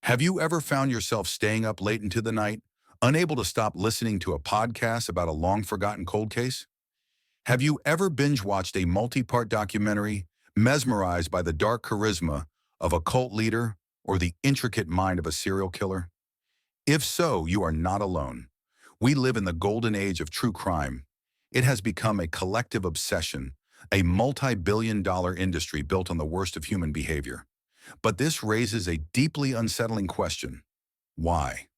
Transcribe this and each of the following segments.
Have you ever found yourself staying up late into the night, unable to stop listening to a podcast about a long-forgotten cold case? Have you ever binge-watched a multi-part documentary, mesmerized by the dark charisma of a cult leader or the intricate mind of a serial killer? If so, you are not alone. We live in the golden age of true crime. It has become a collective obsession, a multi-billion-dollar industry built on the worst of human behavior. But this raises a deeply unsettling question. Why?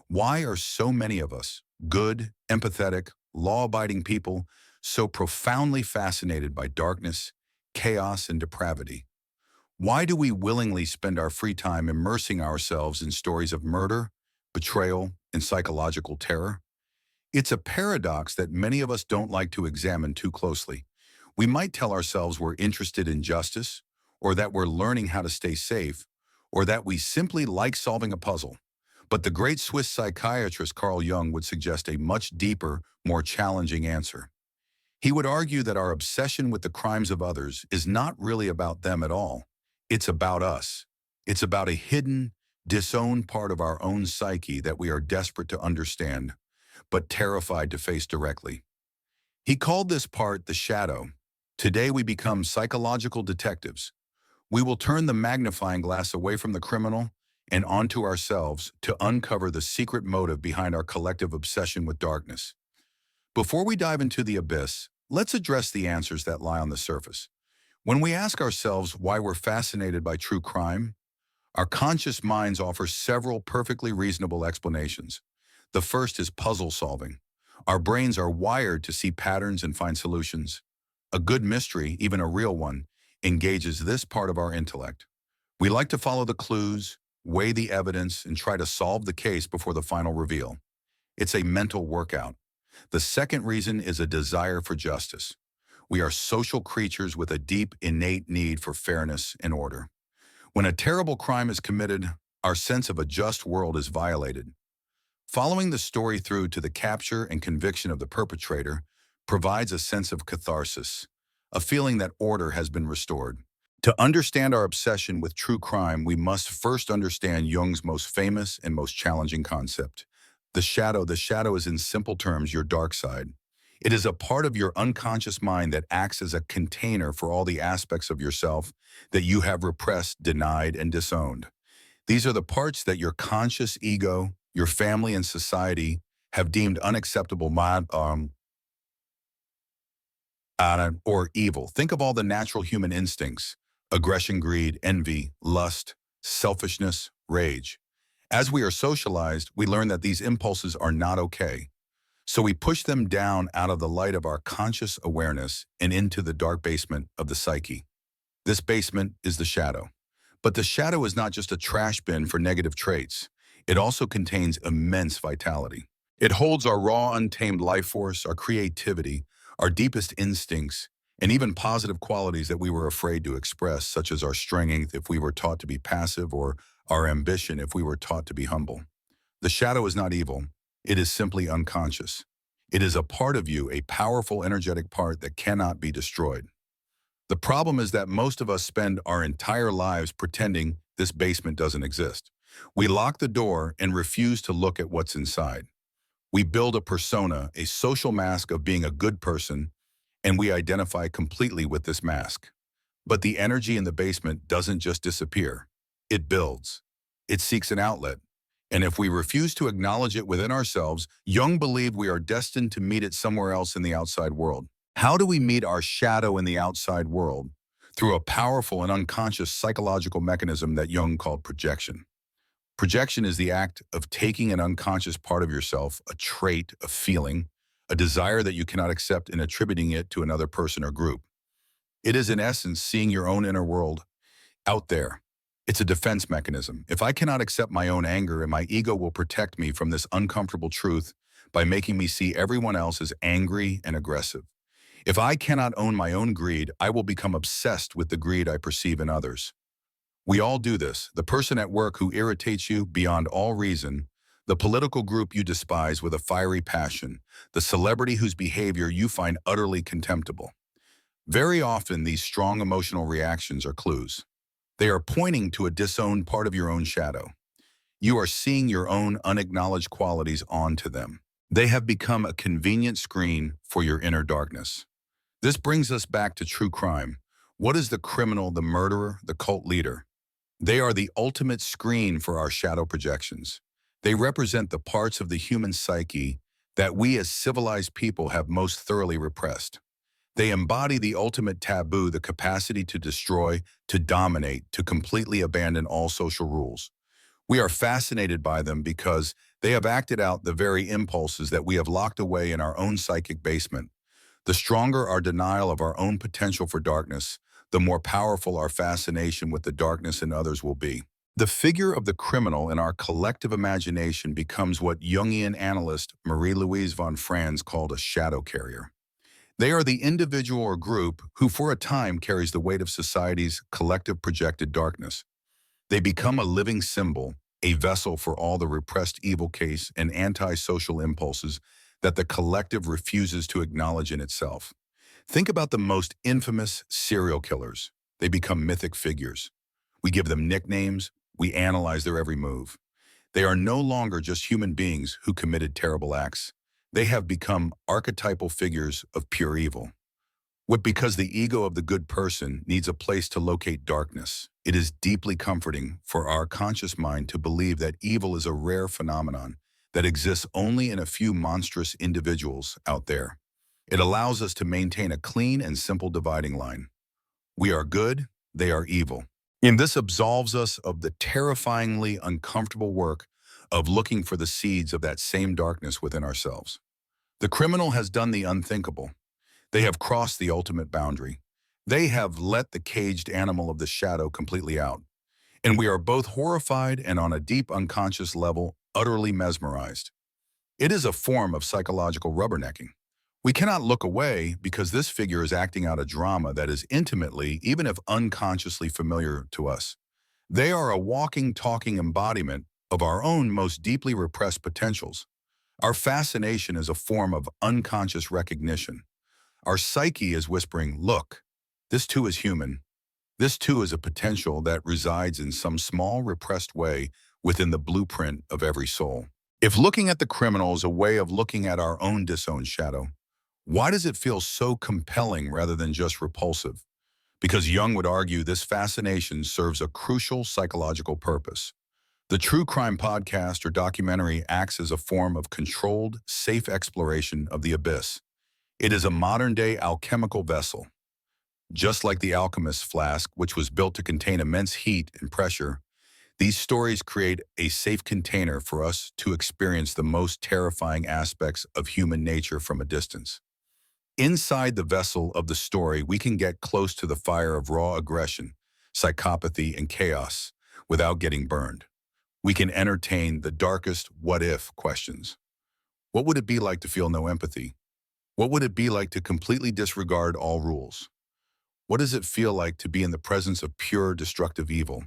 Why are so many of us, good, empathetic, law-abiding people, so profoundly fascinated by darkness, chaos, and depravity? Why do we willingly spend our free time immersing ourselves in stories of murder, betrayal, and psychological terror? It's a paradox that many of us don't like to examine too closely. We might tell ourselves we're interested in justice, or that we're learning how to stay safe, or that we simply like solving a puzzle. But the great Swiss psychiatrist Carl Jung would suggest a much deeper, more challenging answer. He would argue that our obsession with the crimes of others is not really about them at all. It's about us. It's about a hidden, disowned part of our own psyche that we are desperate to understand, but terrified to face directly. He called this part the shadow. Today we become psychological detectives. We will turn the magnifying glass away from the criminal and onto ourselves to uncover the secret motive behind our collective obsession with darkness. Before we dive into the abyss, let's address the answers that lie on the surface. When we ask ourselves why we're fascinated by true crime, our conscious minds offer several perfectly reasonable explanations. The first is puzzle solving. Our brains are wired to see patterns and find solutions. A good mystery, even a real one, engages this part of our intellect. We like to follow the clues, weigh the evidence, and try to solve the case before the final reveal. It's a mental workout. The second reason is a desire for justice. We are social creatures with a deep, innate need for fairness and order. When a terrible crime is committed, our sense of a just world is violated. Following the story through to the capture and conviction of the perpetrator provides a sense of catharsis, a feeling that order has been restored. To understand our obsession with true crime, we must first understand Jung's most famous and most challenging concept. The shadow. The shadow is, in simple terms, your dark side. It is a part of your unconscious mind that acts as a container for all the aspects of yourself that you have repressed, denied, and disowned. These are the parts that your conscious ego, your family, and society have deemed unacceptable or evil. Think of all the natural human instincts: aggression, greed, envy, lust, selfishness, rage. As we are socialized, we learn that these impulses are not okay. So we push them down out of the light of our conscious awareness and into the dark basement of the psyche. This basement is the shadow. But the shadow is not just a trash bin for negative traits. It also contains immense vitality. It holds our raw, untamed life force, our creativity, our deepest instincts, and even positive qualities that we were afraid to express, such as our strength if we were taught to be passive, or our ambition if we were taught to be humble. The shadow is not evil. It is simply unconscious. It is a part of you, a powerful, energetic part that cannot be destroyed. The problem is that most of us spend our entire lives pretending this basement doesn't exist. We lock the door and refuse to look at what's inside. We build a persona, a social mask of being a good person, and we identify completely with this mask. But the energy in the basement doesn't just disappear. It builds. It seeks an outlet. And if we refuse to acknowledge it within ourselves, Jung believed we are destined to meet it somewhere else in the outside world. How do we meet our shadow in the outside world? Through a powerful and unconscious psychological mechanism that Jung called projection. Projection is the act of taking an unconscious part of yourself, a trait, a feeling, a desire that you cannot accept, and attributing it to another person or group. It is, in essence, seeing your own inner world out there. It's a defense mechanism. If I cannot accept my own anger, and my ego will protect me from this uncomfortable truth by making me see everyone else as angry and aggressive. If I cannot own my own greed, I will become obsessed with the greed I perceive in others. We all do this. The person at work who irritates you beyond all reason, the political group you despise with a fiery passion, the celebrity whose behavior you find utterly contemptible. Very often, these strong emotional reactions are clues. They are pointing to a disowned part of your own shadow. You are seeing your own unacknowledged qualities onto them. They have become a convenient screen for your inner darkness. This brings us back to true crime. What is the criminal, the murderer, the cult leader? They are the ultimate screen for our shadow projections. They represent the parts of the human psyche that we as civilized people have most thoroughly repressed. They embody the ultimate taboo, the capacity to destroy, to dominate, to completely abandon all social rules. We are fascinated by them because they have acted out the very impulses that we have locked away in our own psychic basement. The stronger our denial of our own potential for darkness, the more powerful our fascination with the darkness in others will be. The figure of the criminal in our collective imagination becomes what Jungian analyst Marie-Louise von Franz called a shadow carrier. They are the individual or group who for a time carries the weight of society's collective projected darkness. They become a living symbol, a vessel for all the repressed evil case and antisocial impulses that the collective refuses to acknowledge in itself. Think about the most infamous serial killers. They become mythic figures. We give them nicknames, we analyze their every move. They are no longer just human beings who committed terrible acts. They have become archetypal figures of pure evil. Because the ego of the good person needs a place to locate darkness, it is deeply comforting for our conscious mind to believe that evil is a rare phenomenon that exists only in a few monstrous individuals out there. It allows us to maintain a clean and simple dividing line. We are good, they are evil. And this absolves us of the terrifyingly uncomfortable work of looking for the seeds of that same darkness within ourselves. The criminal has done the unthinkable. They have crossed the ultimate boundary. They have let the caged animal of the shadow completely out. And we are both horrified and on a deep unconscious level, utterly mesmerized. It is a form of psychological rubbernecking. We cannot look away because this figure is acting out a drama that is intimately, even if unconsciously familiar to us. They are a walking, talking embodiment of our own most deeply repressed potentials. Our fascination is a form of unconscious recognition. Our psyche is whispering, look, this too is human. This too is a potential that resides in some small repressed way within the blueprint of every soul. If looking at the criminal is a way of looking at our own disowned shadow, why does it feel so compelling rather than just repulsive? Because Jung would argue this fascination serves a crucial psychological purpose. The True Crime podcast or documentary acts as a form of controlled, safe exploration of the abyss. It is a modern-day alchemical vessel. Just like the alchemist's flask, which was built to contain immense heat and pressure, these stories create a safe container for us to experience the most terrifying aspects of human nature from a distance. Inside the vessel of the story, we can get close to the fire of raw aggression, psychopathy, and chaos without getting burned. We can entertain the darkest what-if questions. What would it be like to feel no empathy? What would it be like to completely disregard all rules? What does it feel like to be in the presence of pure destructive evil?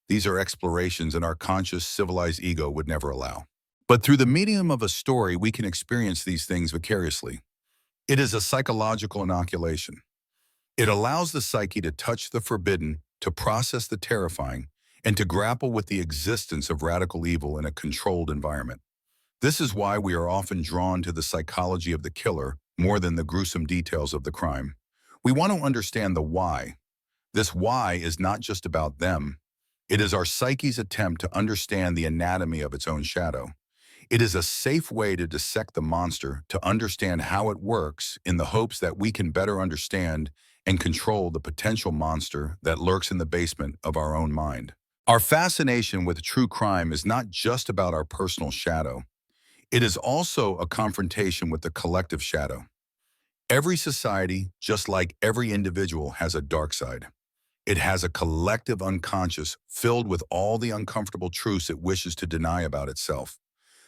These are explorations and our conscious, civilized ego would never allow. But through the medium of a story, we can experience these things vicariously. It is a psychological inoculation. It allows the psyche to touch the forbidden, to process the terrifying, and to grapple with the existence of radical evil in a controlled environment. This is why we are often drawn to the psychology of the killer more than the gruesome details of the crime. We want to understand the why. This why is not just about them. It is our psyche's attempt to understand the anatomy of its own shadow. It is a safe way to dissect the monster, to understand how it works in the hopes that we can better understand and control the potential monster that lurks in the basement of our own mind. Our fascination with true crime is not just about our personal shadow. It is also a confrontation with the collective shadow. Every society, just like every individual, has a dark side. It has a collective unconscious filled with all the uncomfortable truths it wishes to deny about itself.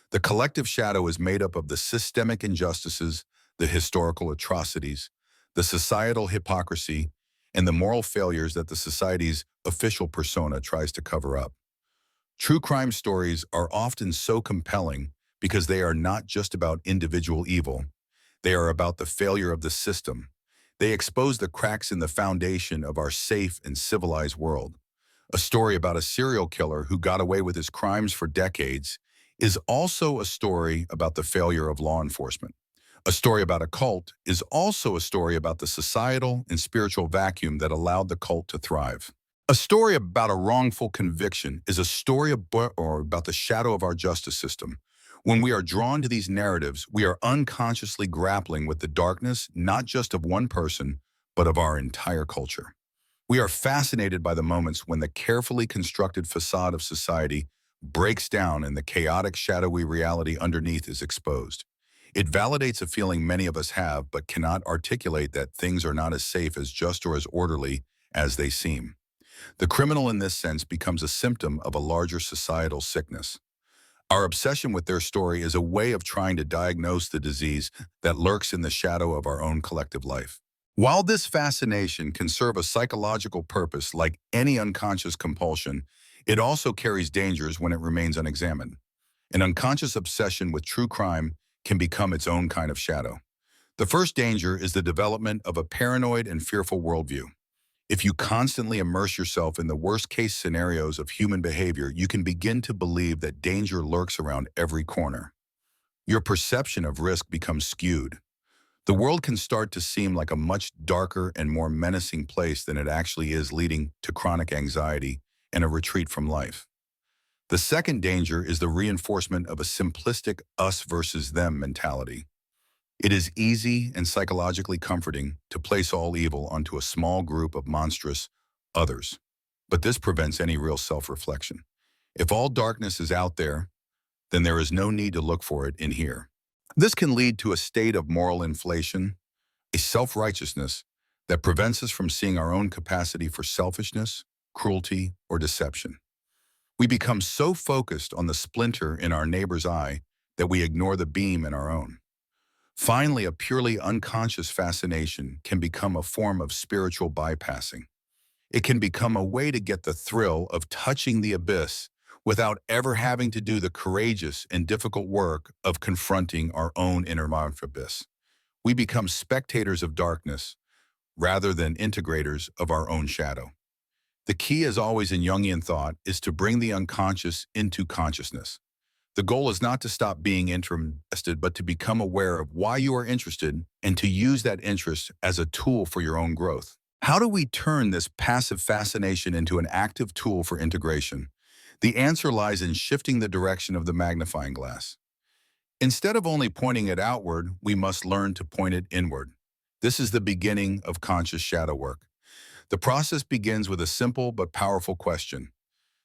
The collective shadow is made up of the systemic injustices, the historical atrocities, the societal hypocrisy, and the moral failures that the society's official persona tries to cover up. True crime stories are often so compelling because they are not just about individual evil. They are about the failure of the system. They expose the cracks in the foundation of our safe and civilized world. A story about a serial killer who got away with his crimes for decades is also a story about the failure of law enforcement. A story about a cult is also a story about the societal and spiritual vacuum that allowed the cult to thrive. A story about a wrongful conviction is a story about the shadow of our justice system. When we are drawn to these narratives, we are unconsciously grappling with the darkness not just of one person, but of our entire culture. We are fascinated by the moments when the carefully constructed facade of society breaks down and the chaotic, shadowy reality underneath is exposed. It validates a feeling many of us have but cannot articulate, that things are not as safe, as just, or as orderly as they seem. The criminal in this sense becomes a symptom of a larger societal sickness. Our obsession with their story is a way of trying to diagnose the disease that lurks in the shadow of our own collective life. While this fascination can serve a psychological purpose like any unconscious compulsion, it also carries dangers when it remains unexamined. An unconscious obsession with true crime can become its own kind of shadow. The first danger is the development of a paranoid and fearful worldview. If you constantly immerse yourself in the worst-case scenarios of human behavior, you can begin to believe that danger lurks around every corner. Your perception of risk becomes skewed. The world can start to seem like a much darker and more menacing place than it actually is, leading to chronic anxiety and a retreat from life. The second danger is the reinforcement of a simplistic us versus them mentality. It is easy and psychologically comforting to place all evil onto a small group of monstrous others, but this prevents any real self-reflection. If all darkness is out there, then there is no need to look for it in here. This can lead to a state of moral inflation, a self-righteousness that prevents us from seeing our own capacity for selfishness, cruelty, or deception. We become so focused on the splinter in our neighbor's eye that we ignore the beam in our own. Finally, a purely unconscious fascination can become a form of spiritual bypassing. It can become a way to get the thrill of touching the abyss without ever having to do the courageous and difficult work of confronting our own inner abyss. We become spectators of darkness rather than integrators of our own shadow. The key, as always in Jungian thought, is to bring the unconscious into consciousness. The goal is not to stop being interested, but to become aware of why you are interested and to use that interest as a tool for your own growth. How do we turn this passive fascination into an active tool for integration? The answer lies in shifting the direction of the magnifying glass. Instead of only pointing it outward, we must learn to point it inward. This is the beginning of conscious shadow work. The process begins with a simple but powerful question.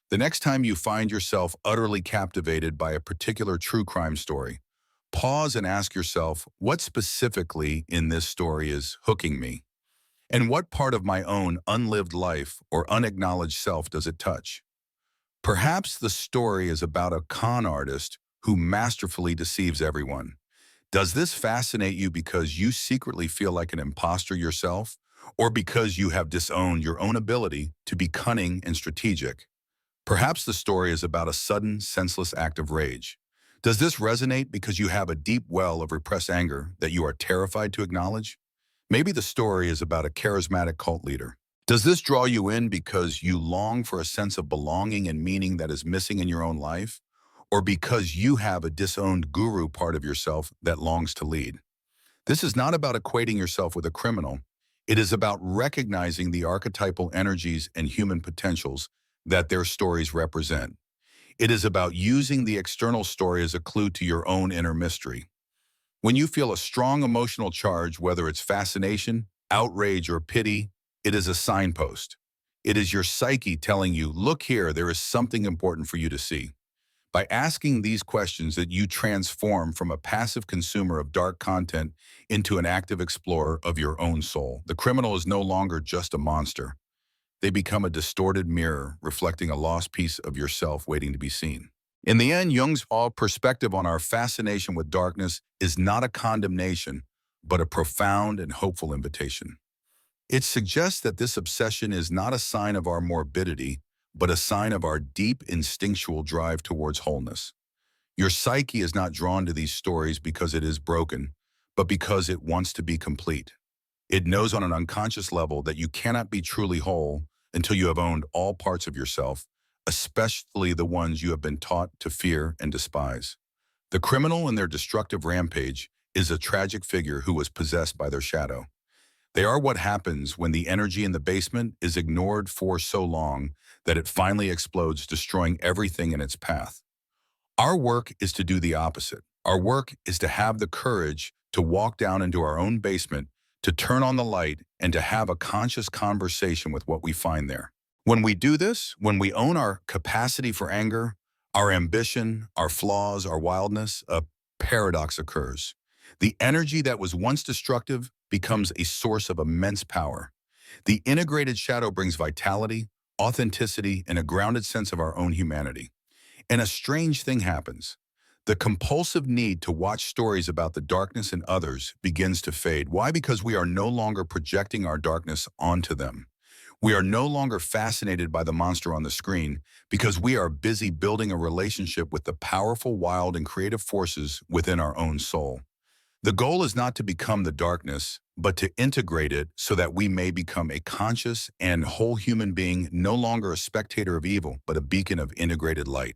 The next time you find yourself utterly captivated by a particular true crime story, pause and ask yourself, what specifically in this story is hooking me? And what part of my own unlived life or unacknowledged self does it touch? Perhaps the story is about a con artist who masterfully deceives everyone. Does this fascinate you because you secretly feel like an imposter yourself, or because you have disowned your own ability to be cunning and strategic? Perhaps the story is about a sudden, senseless act of rage. Does this resonate because you have a deep well of repressed anger that you are terrified to acknowledge? Maybe the story is about a charismatic cult leader. Does this draw you in because you long for a sense of belonging and meaning that is missing in your own life? Or because you have a disowned guru part of yourself that longs to lead? This is not about equating yourself with a criminal. It is about recognizing the archetypal energies and human potentials that their stories represent. It is about using the external story as a clue to your own inner mystery. When you feel a strong emotional charge, whether it's fascination, outrage, or pity, it is a signpost. It is your psyche telling you, look here, there is something important for you to see. By asking these questions, that you transform from a passive consumer of dark content into an active explorer of your own soul. The criminal is no longer just a monster. They become a distorted mirror, reflecting a lost piece of yourself waiting to be seen. In the end, Jung's perspective on our fascination with darkness is not a condemnation, but a profound and hopeful invitation. It suggests that this obsession is not a sign of our morbidity, but a sign of our deep instinctual drive towards wholeness. Your psyche is not drawn to these stories because it is broken, but because it wants to be complete. It knows on an unconscious level that you cannot be truly whole until you have owned all parts of yourself, especially the ones you have been taught to fear and despise. The criminal in their destructive rampage is a tragic figure who was possessed by their shadow. They are what happens when the energy in the basement is ignored for so long that it finally explodes, destroying everything in its path. Our work is to do the opposite. Our work is to have the courage to walk down into our own basement, to turn on the light, and to have a conscious conversation with what we find there. When we do this, when we own our capacity for anger, our ambition, our flaws, our wildness, a paradox occurs. The energy that was once destructive becomes a source of immense power. The integrated shadow brings vitality, authenticity, and a grounded sense of our own humanity. And a strange thing happens. The compulsive need to watch stories about the darkness in others begins to fade. Why? Because we are no longer projecting our darkness onto them. We are no longer fascinated by the monster on the screen because we are busy building a relationship with the powerful, wild, and creative forces within our own soul. The goal is not to become the darkness, but to integrate it so that we may become a conscious and whole human being, no longer a spectator of evil, but a beacon of integrated light.